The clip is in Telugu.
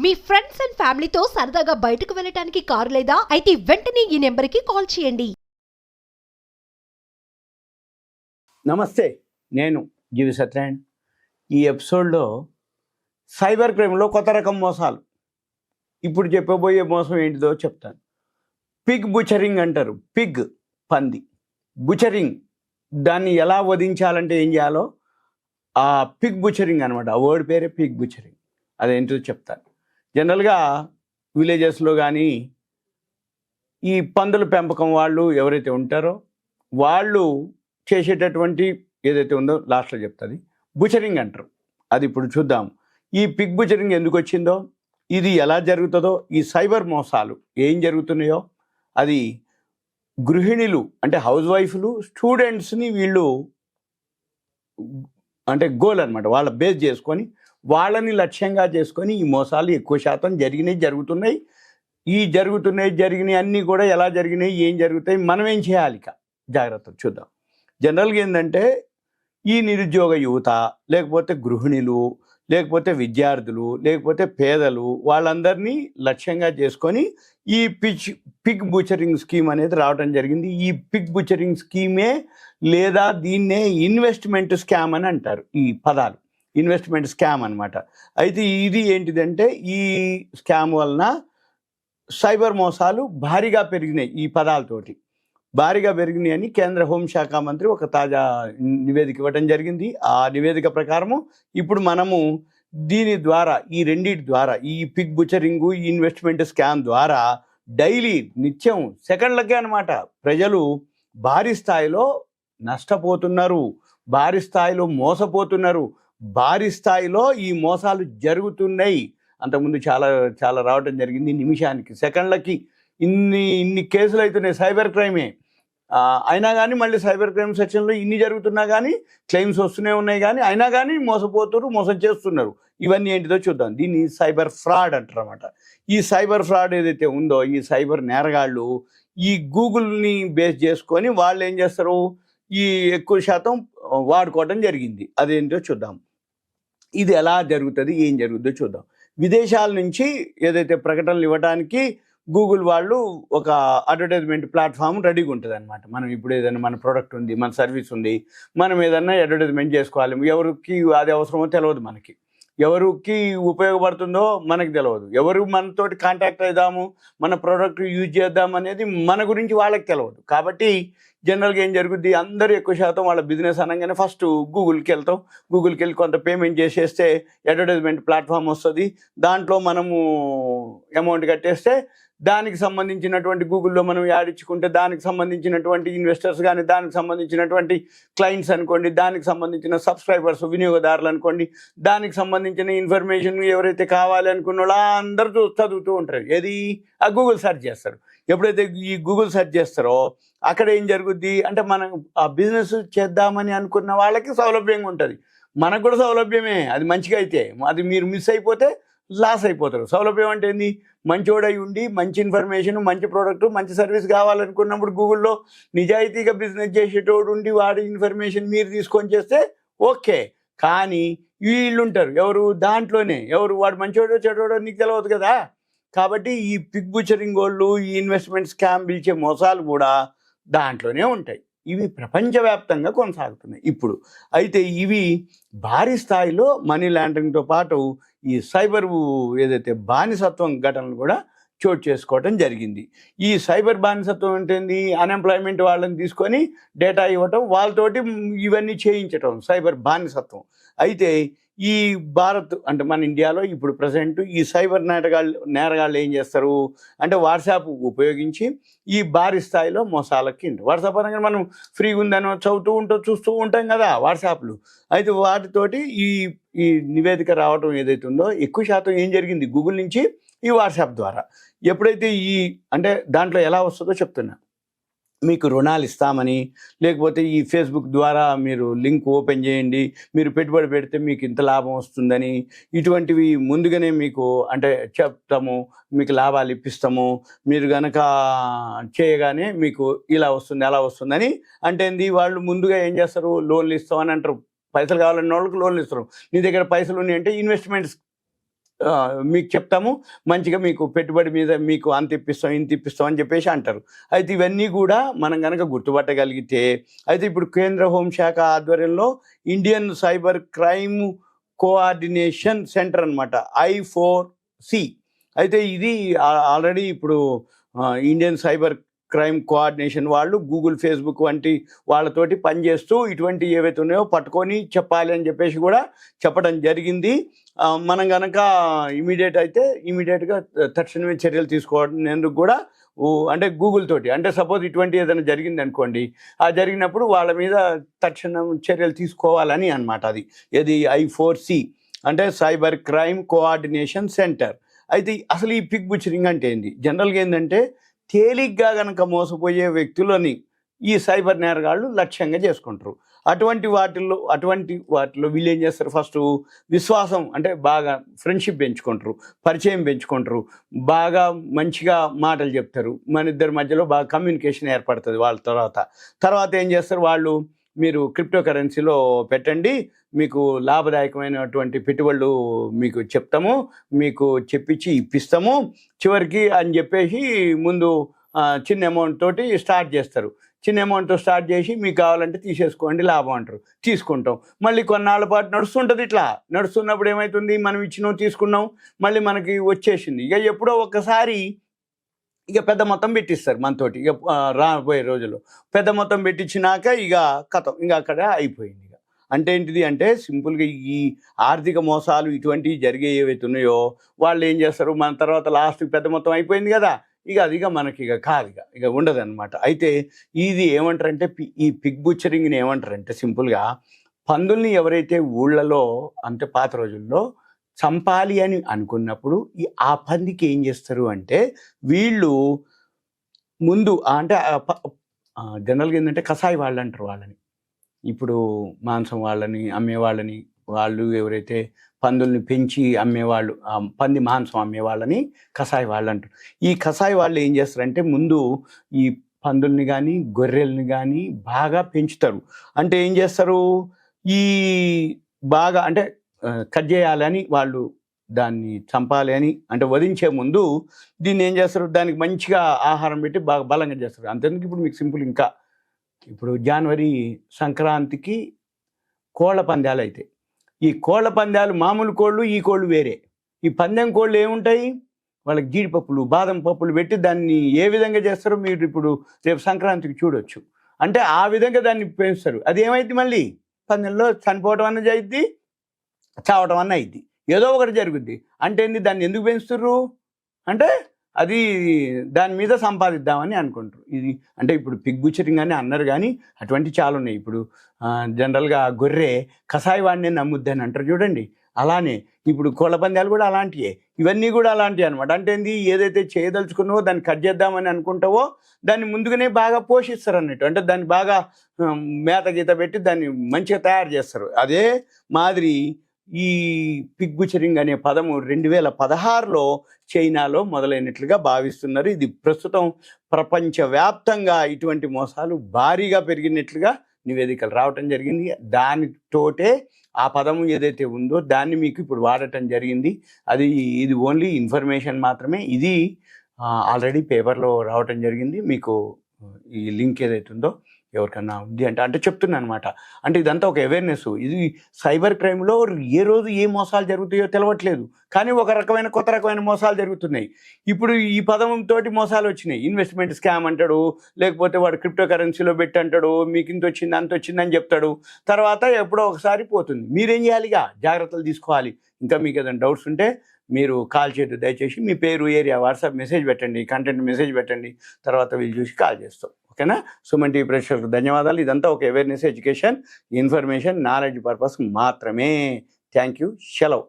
మీ ఫ్రెండ్స్ అండ్ ఫ్యామిలీతో సరదాగా బయటకు వెళ్ళటానికి కారు లేదా అయితే వెంటనే ఈ నెంబర్కి కాల్ చేయండి. నమస్తే, నేను జీవి సత్యనారాయణ. ఈ ఎపిసోడ్లో సైబర్ క్రైమ్లో కొత్త రకం మోసాలు. ఇప్పుడు చెప్పబోయే మోసం ఏంటిదో చెప్తాను. పిగ్ బుచరింగ్ అంటారు. పిగ్ పంది, బుచరింగ్ దాన్ని ఎలా వధించాలంటే ఏం చేయాలో ఆ పిగ్ బుచరింగ్ అనమాట. ఆ వర్డ్ పేరే పిగ్ బుచరింగ్. అదేంటో చెప్తాను. జనరల్గా విలేజెస్లో కానీ ఈ పందుల పెంపకం వాళ్ళు ఎవరైతే ఉంటారో వాళ్ళు చేసేటటువంటి ఏదైతే ఉందో లాస్ట్లో చెప్తుంది బుచరింగ్ అంటారు. అది ఇప్పుడు చూద్దాం. ఈ పిగ్ బుచరింగ్ ఎందుకు వచ్చిందో, ఇది ఎలా జరుగుతుందో, ఈ సైబర్ మోసాలు ఏం జరుగుతున్నాయో, అది గృహిణులు అంటే హౌస్ వైఫ్లు, స్టూడెంట్స్ని వీళ్ళు అంటే గోల్ అనమాట, వాళ్ళ బేస్ చేసుకొని వాళ్ళని లక్ష్యంగా చేసుకొని ఈ మోసాలు ఎక్కువ శాతం జరుగుతున్నాయి. ఈ జరిగినాయి అన్నీ కూడా ఎలా జరిగినాయి, ఏం జరుగుతాయి, మనం ఏం చేయాలి, ఇక జాగ్రత్త చూద్దాం. జనరల్గా ఏంటంటే ఈ నిరుద్యోగ యువత, లేకపోతే గృహిణులు, లేకపోతే విద్యార్థులు, లేకపోతే పేదలు, వాళ్ళందరినీ లక్ష్యంగా చేసుకొని ఈ పిగ్ బుచరింగ్ స్కీమ్ అనేది రావడం జరిగింది. ఈ పిగ్ బుచరింగ్ స్కీమే లేదా దీన్నే ఇన్వెస్ట్మెంట్ స్కామ్ అని అంటారు. ఈ పదాలు ఇన్వెస్ట్మెంట్ స్కామ్ అనమాట. అయితే ఇది ఏంటిదంటే ఈ స్కామ్ వలన సైబర్ మోసాలు భారీగా పెరిగినాయి. ఈ పదాలతోటి భారీగా పెరిగినాయి అని కేంద్ర హోంశాఖ మంత్రి ఒక తాజా నివేదిక ఇవ్వడం జరిగింది. ఆ నివేదిక ప్రకారము ఇప్పుడు మనము దీని ద్వారా, ఈ రెండింటి ద్వారా, ఈ పిగ్ బుచరింగు, ఈ ఇన్వెస్ట్మెంట్ స్కామ్ ద్వారా డైలీ నిత్యం సెకండ్లకే అనమాట ప్రజలు భారీ స్థాయిలో నష్టపోతున్నారు, భారీ స్థాయిలో మోసపోతున్నారు, భారీ స్థాయిలో ఈ మోసాలు జరుగుతున్నాయి. అంతకుముందు చాలా చాలా రావడం జరిగింది. నిమిషానికి, సెకండ్లకి ఇన్ని కేసులు అవుతున్నాయి. సైబర్ క్రైమే అయినా కానీ మళ్ళీ సైబర్ క్రైమ్ సెక్షన్లో ఇన్ని జరుగుతున్నా కానీ క్లెయిమ్స్ వస్తూనే ఉన్నాయి, కానీ అయినా కానీ మోసం చేస్తున్నారు. ఇవన్నీ ఏంటిదో చూద్దాం. దీన్ని సైబర్ ఫ్రాడ్ అంటారు అన్నమాట. ఈ సైబర్ ఫ్రాడ్ ఏదైతే ఉందో, ఈ సైబర్ నేరగాళ్ళు ఈ గూగుల్ని బేస్ చేసుకొని వాళ్ళు ఏం చేస్తారు, ఈ ఎక్కువ శాతం వాడుకోవడం జరిగింది. అదేంటో చూద్దాం. ఇది ఎలా జరుగుతుంది, ఏం జరుగుతుందో చూద్దాం. విదేశాల నుంచి ఏదైతే ప్రకటనలు ఇవ్వడానికి గూగుల్ వాళ్ళు ఒక అడ్వర్టైజ్మెంట్ ప్లాట్ఫామ్ రెడీగా ఉంటుంది అనమాట. మనం ఇప్పుడు ఏదైనా మన ప్రోడక్ట్ ఉంది, మన సర్వీస్ ఉంది, మనం ఏదైనా అడ్వర్టైజ్మెంట్ చేసుకోవాలి. ఎవరికి అది అవసరమో తెలియదు, మనకి ఎవరికి ఉపయోగపడుతుందో మనకి తెలియదు, ఎవరు మనతోటి కాంటాక్ట్ అవుదాము, మన ప్రోడక్ట్ యూజ్ చేద్దాం అనేది మన గురించి వాళ్ళకి తెలియదు. కాబట్టి జనరల్గా ఏం జరుగుద్ది, అందరూ ఎక్కువ శాతం వాళ్ళ బిజినెస్ అనగానే ఫస్ట్ గూగుల్కి వెళ్తాం. గూగుల్కి వెళ్ళి కొంత పేమెంట్ చేసేస్తే అడ్వర్టైజ్మెంట్ ప్లాట్ఫామ్ వస్తుంది. దాంట్లో మనము అమౌంట్ కట్టేస్తే దానికి సంబంధించినటువంటి గూగుల్లో మనం యాడ్ ఇచ్చుకుంటే దానికి సంబంధించినటువంటి ఇన్వెస్టర్స్ కానీ, దానికి సంబంధించినటువంటి క్లయింట్స్ అనుకోండి, దానికి సంబంధించిన సబ్స్క్రైబర్స్, వినియోగదారులు అనుకోండి, దానికి సంబంధించిన ఇన్ఫర్మేషన్ ఎవరైతే కావాలి అనుకున్న వాళ్ళు అందరూ చదువుతూ ఉంటారు. ఏది ఆ గూగుల్ సెర్చ్ చేస్తారు. ఎప్పుడైతే ఈ గూగుల్ సెర్చ్ చేస్తారో అక్కడ ఏం జరుగుద్ది అంటే, మనం ఆ బిజినెస్ చేద్దామని అనుకున్న వాళ్ళకి సౌలభ్యంగా ఉంటుంది, మనకు కూడా సౌలభ్యమే. అది మంచిగా అయితే, అది మీరు మిస్ అయిపోతే లాస్ అయిపోతారు. సౌలభ్యం అంటే ఏంది, మంచోడై ఉండి మంచి ఇన్ఫర్మేషన్, మంచి ప్రోడక్ట్, మంచి సర్వీస్ కావాలనుకున్నప్పుడు గూగుల్లో నిజాయితీగా బిజినెస్ చేసేటోడు ఉండి వాడి ఇన్ఫర్మేషన్ మీరు తీసుకొని చేస్తే ఓకే. కానీ వీళ్ళు ఉంటారు ఎవరు దాంట్లోనే, వాడు మంచోడో చెడోడో నీకు తెలియదు కదా. కాబట్టి ఈ పిగ్ బుచరింగ్ వాళ్ళు, ఈ ఇన్వెస్ట్మెంట్ స్కామ్ పిలిచే మోసాలు కూడా దాంట్లోనే ఉంటాయి. ఇవి ప్రపంచవ్యాప్తంగా కొనసాగుతున్నాయి ఇప్పుడు. అయితే ఇవి భారీ స్థాయిలో మనీ లాండరింగ్తో పాటు ఈ సైబర్ ఏదైతే బానిసత్వం ఘటనలు కూడా చోటు చేసుకోవటం జరిగింది. ఈ సైబర్ బానిసత్వం ఏంటంది, అన్ఎంప్లాయ్మెంట్ వాళ్ళని తీసుకొని డేటా ఇవ్వటం, వాళ్ళతోటి ఇవన్నీ చేయించటం సైబర్ బానిసత్వం. అయితే ఈ భారత్ అంటే మన ఇండియాలో ఇప్పుడు ప్రజెంట్ ఈ సైబర్ నేరగాళ్ళు ఏం చేస్తారు అంటే, వాట్సాప్ ఉపయోగించి ఈ భారీ స్థాయిలో మోసాలకి వాట్సాప్ అనగా మనం ఫ్రీగా ఉందనో చూస్తూ ఉంటాం కదా వాట్సాప్లు. అయితే వాటితోటి ఈ నివేదిక రావటం ఏదైతే ఉందో, ఎక్కువ శాతం ఏం జరిగింది గూగుల్ నుంచి ఈ వాట్సాప్ ద్వారా. ఎప్పుడైతే అంటే దాంట్లో ఎలా వస్తుందో చెప్తున్నా. మీకు రుణాలు ఇస్తామని, లేకపోతే ఈ ఫేస్బుక్ ద్వారా మీరు లింక్ ఓపెన్ చేయండి, మీరు పెట్టుబడి పెడితే మీకు ఇంత లాభం వస్తుందని, ఇటువంటివి ముందుగానే మీకు అంటే చెప్తాము, మీకు లాభాలు ఇప్పిస్తాము, మీరు కనుక చేయగానే మీకు ఇలా వస్తుంది అలా వస్తుందని అంటే వాళ్ళు ముందుగా ఏం చేస్తారు, లోన్లు ఇస్తామని అంటారు. పైసలు కావాలన్న వాళ్ళకి లోన్లు ఇస్తారు. నీ దగ్గర పైసలు ఉన్నాయి అంటే ఇన్వెస్ట్మెంట్స్ మీకు చెప్తాము, మంచిగా మీకు పెట్టుబడి మీద మీకు అంత ఇప్పిస్తాం ఇంత ఇప్పిస్తాం అని చెప్పేసి అంటారు. అయితే ఇవన్నీ కూడా మనం కనుక గుర్తుపట్టగలిగితే, అయితే ఇప్పుడు కేంద్ర హోంశాఖ ఆధ్వర్యంలో Indian cyber crime coordination centre అనమాట, I4C. అయితే ఇది ఆల్రెడీ ఇప్పుడు ఇండియన్ సైబర్ క్రైమ్ కోఆర్డినేషన్ వాళ్ళు గూగుల్, ఫేస్బుక్ వంటి వాళ్ళతోటి పనిచేస్తూ ఇటువంటి ఏవైతే ఉన్నాయో పట్టుకొని చెప్పాలి అని చెప్పేసి కూడా చెప్పడం జరిగింది. మనం కనుక ఇమీడియట్గా తక్షణమే చర్యలు తీసుకోవడానికి కూడా అంటే గూగుల్ తోటి, అంటే సపోజ్ ఇటువంటి ఏదైనా జరిగింది అనుకోండి, ఆ జరిగినప్పుడు వాళ్ళ మీద తక్షణం చర్యలు తీసుకోవాలని అనమాట. అది I4C అంటే సైబర్ క్రైమ్ కోఆర్డినేషన్ సెంటర్. అయితే అసలు ఈ పిగ్ బుచరింగ్ అంటే ఏంటి? జనరల్గా ఏంటంటే తేలిగ్గా కనుక మోసపోయే వ్యక్తులని ఈ సైబర్ నేరగాళ్ళు లక్ష్యంగా చేసుకుంటారు. అటువంటి వాటిల్లో వీళ్ళు ఏం చేస్తారు, ఫస్ట్ విశ్వాసం అంటే బాగా ఫ్రెండ్షిప్ పెంచుకుంటారు, పరిచయం పెంచుకుంటారు, బాగా మంచిగా మాటలు చెప్తారు, మన ఇద్దరి మధ్యలో బాగా కమ్యూనికేషన్ ఏర్పడుతుంది. వాళ్ళ తర్వాత ఏం చేస్తారు వాళ్ళు, మీరు క్రిప్టో కరెన్సీలో పెట్టండి, మీకు లాభదాయకమైనటువంటి పెట్టుబడులు మీకు చెప్తాము, మీకు చెప్పించి ఇప్పిస్తాము చివరికి అని చెప్పేసి ముందు చిన్న అమౌంట్ తోటి స్టార్ట్ చేస్తారు. చిన్న అమౌంట్తో స్టార్ట్ చేసి మీకు కావాలంటే తీసేసుకోండి లాభం అంటారు, తీసుకుంటాం. మళ్ళీ కొన్నాళ్ళ పాటు నడుస్తుంటుంది. ఇట్లా నడుస్తున్నప్పుడు ఏమవుతుంది, మనం ఇచ్చినాం తీసుకున్నాం మళ్ళీ మనకి వచ్చేసింది. ఇక ఎప్పుడో ఒక్కసారి ఇక పెద్ద మొత్తం పెట్టిస్తారు మనతోటి. ఇక రాబోయే రోజుల్లో పెద్ద మొత్తం పెట్టించినాక ఇక కథం, ఇంకా అక్కడ అయిపోయింది. ఇక అంటే ఏంటిది అంటే సింపుల్గా ఈ ఆర్థిక మోసాలు ఇటువంటివి జరిగే ఏవైతే ఉన్నాయో వాళ్ళు ఏం చేస్తారు, మన తర్వాత లాస్ట్కి పెద్ద మొత్తం అయిపోయింది కదా, ఇక మనకి కాదు, ఇక ఉండదు అనమాట. అయితే ఇది ఏమంటారంటే ఈ పిగ్ బుచ్చరింగ్ని ఏమంటారంటే సింపుల్గా పందుల్ని ఎవరైతే ఊళ్ళలో అంటే పాత రోజుల్లో చంపాలి అని అనుకున్నప్పుడు ఆ పందికి ఏం చేస్తారు అంటే వీళ్ళు ముందు అంటే జనరల్గా ఏంటంటే కసాయి వాళ్ళు అంటారు వాళ్ళని. ఇప్పుడు మాంసం వాళ్ళని అమ్మేవాళ్ళని, వాళ్ళు ఎవరైతే పందుల్ని పెంచి అమ్మేవాళ్ళు, పంది మాంసం అమ్మేవాళ్ళని కసాయి వాళ్ళు అంటారు. ఈ కసాయి వాళ్ళు ఏం చేస్తారంటే ముందు ఈ పందుల్ని కానీ గొర్రెల్ని కానీ బాగా పెంచుతారు. అంటే ఏం చేస్తారు, ఈ బాగా అంటే కట్ చేయాలని వాళ్ళు, దాన్ని చంపాలి అని అంటే వధించే ముందు దీన్ని ఏం చేస్తారు, దానికి మంచిగా ఆహారం పెట్టి బాగా బలంగా చేస్తారు. అంతేందుకు ఇప్పుడు మీకు సింపుల్, ఇంకా ఇప్పుడు జనవరి సంక్రాంతికి కోళ్ళ పందాలు అయితే ఈ కోళ్ళ పందాలు మామూలు కోళ్ళు, ఈ కోళ్ళు వేరే. ఈ పందెం కోళ్ళు ఏముంటాయి, వాళ్ళకి జీడిపప్పులు బాదం పప్పులు పెట్టి దాన్ని ఏ విధంగా చేస్తారో మీరు ఇప్పుడు రేపు సంక్రాంతికి చూడొచ్చు. అంటే ఆ విధంగా దాన్ని పెంచుతారు. అది ఏమైంది, మళ్ళీ పందెంలో చనిపోవడం అన్నది అయిద్ది, చావటం అన్న అయిద్ది, ఏదో ఒకటి జరుగుద్ది. అంటే ఏంది, దాన్ని ఎందుకు పెంచుతుర్రు అంటే అది దాని మీద సంపాదిద్దామని అనుకుంటారు. ఇది అంటే ఇప్పుడు పిగ్ బుచరింగ్ అని అన్నారు, కానీ అటువంటి చాలా ఉన్నాయి. ఇప్పుడు జనరల్గా గొర్రె కసాయి వాడిని నమ్ముద్దని అంటారు చూడండి, అలానే ఇప్పుడు కోళ్ళ పందాలు కూడా అలాంటివే, ఇవన్నీ కూడా అలాంటివి అనమాట. అంటే ఏంది, ఏదైతే చేయదలుచుకున్నావో దాన్ని కట్ చేద్దామని అనుకుంటావో దాన్ని ముందుగానే బాగా పోషిస్తారు అన్నట్టు. అంటే దాన్ని బాగా మేత గీత పెట్టి దాన్ని మంచిగా తయారు చేస్తారు. అదే మాదిరి ఈ పిగ్ బుచరింగ్ అనే పదము 2016లో చైనాలో మొదలైనట్లుగా భావిస్తున్నారు. ఇది ప్రస్తుతం ప్రపంచవ్యాప్తంగా ఇటువంటి మోసాలు భారీగా పెరిగినట్లుగా నివేదికలు రావటం జరిగింది. దానితోటే ఆ పదము ఏదైతే ఉందో దాన్ని మీకు ఇప్పుడు వాడటం జరిగింది. ఇది ఓన్లీ ఇన్ఫర్మేషన్ మాత్రమే. ఇది ఆల్రెడీ పేపర్లో రావటం జరిగింది. మీకు ఈ లింక్ ఏదైతే ఉందో ఎవరికన్నా ఉంది అంటే చెప్తున్నాను అనమాట. అంటే ఇదంతా ఒక అవేర్నెస్. ఇది సైబర్ క్రైమ్లో ఏ రోజు ఏ మోసాలు జరుగుతాయో తెలవట్లేదు, కానీ ఒక రకమైన కొత్త రకమైన మోసాలు జరుగుతున్నాయి. ఇప్పుడు ఈ పదంతో మోసాలు వచ్చినాయి. ఇన్వెస్ట్మెంట్ స్కామ్ అంటాడు, లేకపోతే వాడు క్రిప్టో కరెన్సీలో పెట్టి అంటాడు, మీకు ఇంత వచ్చింది అంత వచ్చిందని చెప్తాడు, తర్వాత ఎప్పుడో ఒకసారి పోతుంది. మీరేం చేయాలిగా, జాగ్రత్తలు తీసుకోవాలి. ఇంకా మీకు ఏదైనా డౌట్స్ ఉంటే మీరు కాల్ చేయొద్దు దయచేసి. మీ పేరు, ఏరియా, వాట్సాప్ మెసేజ్ పెట్టండి, కంటెంట్ మెసేజ్ పెట్టండి, తర్వాత వీళ్ళు చూసి కాల్ చేస్తాం. ఓకేనా? సుమన్ టీవీ ప్రేక్షకులకు ధన్యవాదాలు. ఇదంతా ఒక awareness, education, information, knowledge purpose మాత్రమే. Thank you. సెలవు.